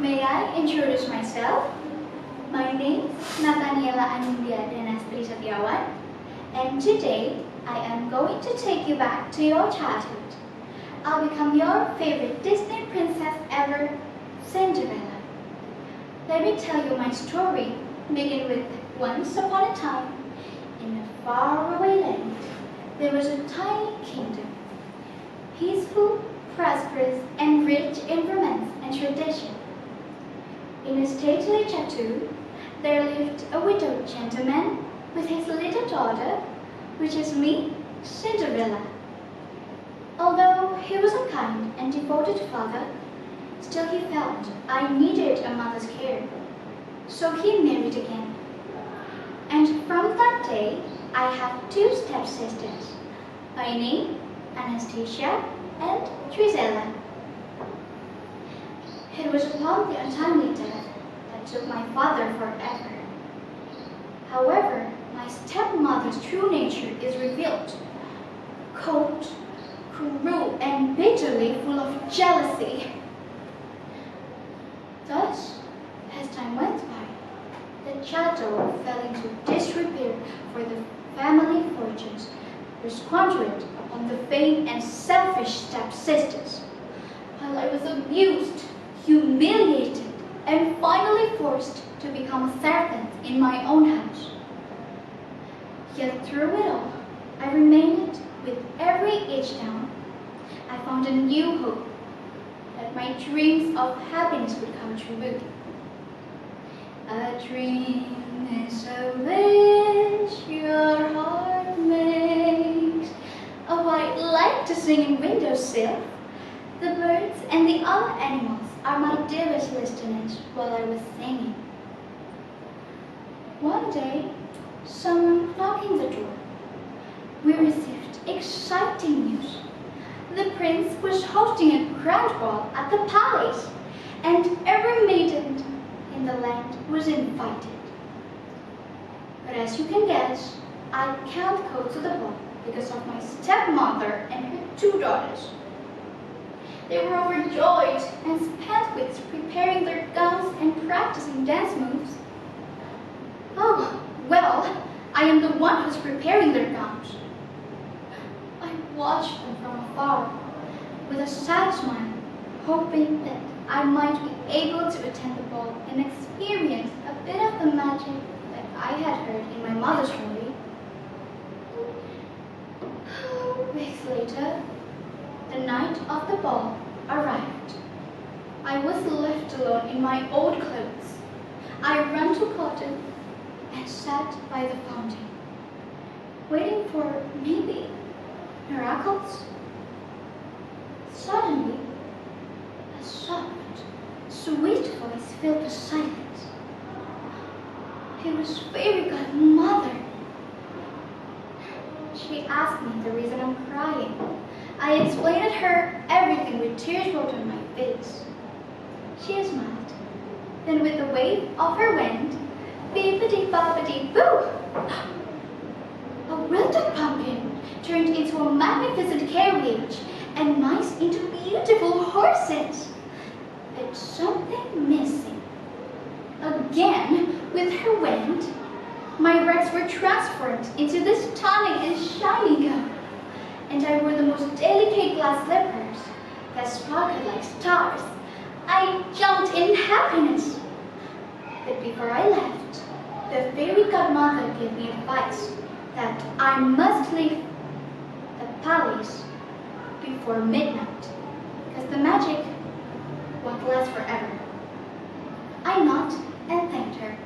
May I introduce myself? My name is Nathaniella Anindya and today I am going to take you back to your childhood. I'll become your favorite Disney princess ever, Cinderella. Let me tell you my story, begin with once upon a time, in a faraway land, there was a tiny kingdom, peaceful, prosperous, and rich in romance and tradition. In a stately chateau, there lived a widowed gentleman with his little daughter, which is me, Cinderella. Although he was a kind and devoted father, still he felt I needed a mother's care. So he married again. And from that day, I have two stepsisters, by name Anastasia and Drizella. It was upon the untimely death that took my father forever. However, my stepmother's true nature is revealed. Cold, cruel, and bitterly full of jealousy. Thus, as time went by, the chateau fell into disrepair, for the family fortunes were squandered upon the vain and selfish stepsisters, while I was abused, humiliated, and finally forced to become a servant in my own house. Yet through it all, I remained with every age down. I found a new hope that my dreams of happiness would come true. A dream is a wish your heart makes. Oh, I'd like to sing in windowsill. The birds and the other animals are my dearest listeners while I was singing. One day, someone knocking the door. We received exciting news. The prince was hosting a grand ball at the palace, and every maiden in the land was invited. But as you can guess, I can't go to the ball because of my stepmother and her two daughters. They were overjoyed and spent weeks preparing their gowns and practicing dance moves. Oh, well, I am the one who's preparing their gowns. I watched them from afar with a sad smile, hoping that I might be able to attend the ball and experience a bit of the magic that I had heard in my mother's story. Weeks later, the night of the ball arrived. I was left alone in my old clothes. I ran to cotton and sat by the fountain, waiting for maybe miracles. Suddenly, a soft, sweet voice filled the silence. It was Fairy Godmother. She asked me the reason I'm crying. I explained to her everything with tears rolled on my face. She smiled. Then with a wave of her wand, beepity-boppity-boo! A wilted pumpkin turned into a magnificent carriage and mice into beautiful horses. But something missing. Again, with her wand, my rags were transformed into this stunning and shiny gown, and I wore the most delicate glass slippers that sparkled like stars. I jumped in happiness. But before I left, the Fairy Godmother gave me advice that I must leave the palace before midnight, because the magic won't last forever. I nodded and thanked her.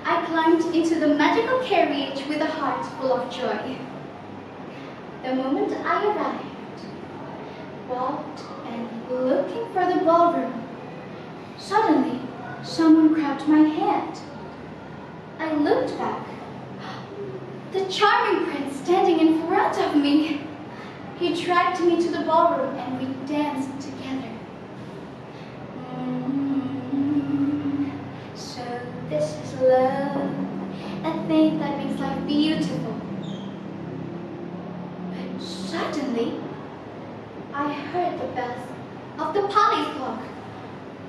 I climbed into the magical carriage with a heart full of joy. The moment I arrived, walked and looking for the ballroom, suddenly someone grabbed my hand. I looked back. The charming prince standing in front of me. He dragged me to the ballroom and we danced together. So this is love, a thing that makes life beautiful. But suddenly, I heard the bells of the palace clock.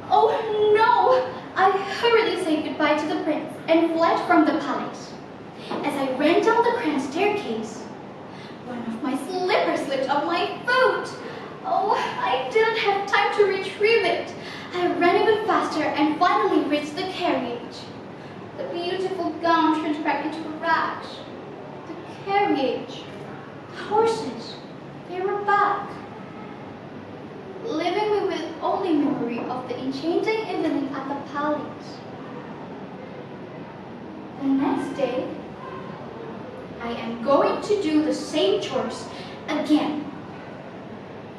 Oh no! I hurriedly said goodbye to the prince and fled from the palace. As I ran down the grand staircase, one of my slippers slipped off my foot. Oh, I didn't have time to retrieve it. I ran even faster and finally reached the carriage. The beautiful gown turned back into rags. The carriage, the horses, they were back, leaving me with only memory of the enchanting evening at the palace. The next day, I am going to do the same chores again.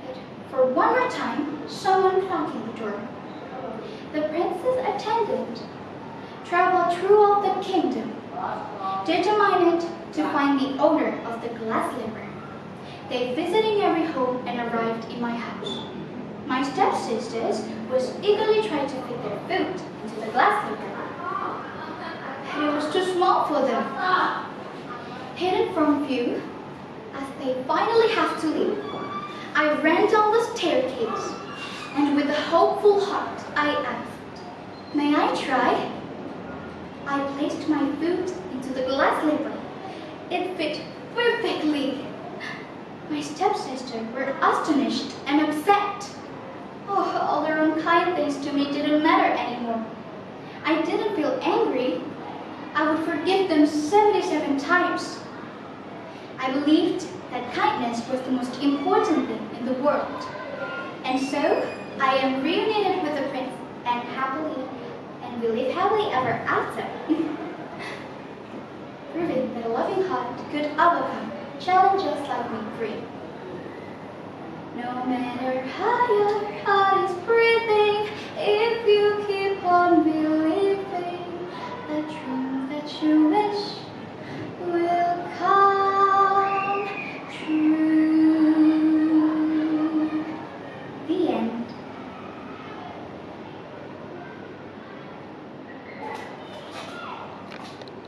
But for one more time, someone knocking the door. The prince's attendant traveled throughout the kingdom, determined to find the owner of the glass slipper. They visited every home and arrived in my house. My stepsisters was eagerly trying to fit their food into the glass slipper, but it was too small for them. Hidden from view, as they finally have to leave, I ran down the staircase, and with a hopeful heart, I asked, "May I try?" I placed my foot into the glass slipper. It fit perfectly. My stepsisters were astonished and upset. Oh, all their unkind things to me didn't matter anymore. I didn't feel angry. I would forgive them 77 times. I believed that kindness was the most important thing in the world. And so, I am reunited with the prince and we live happily ever after. Proving that a loving heart could overcome challenges like we bring. No matter how your heart is breathing, if you keep on believing the dream that you wish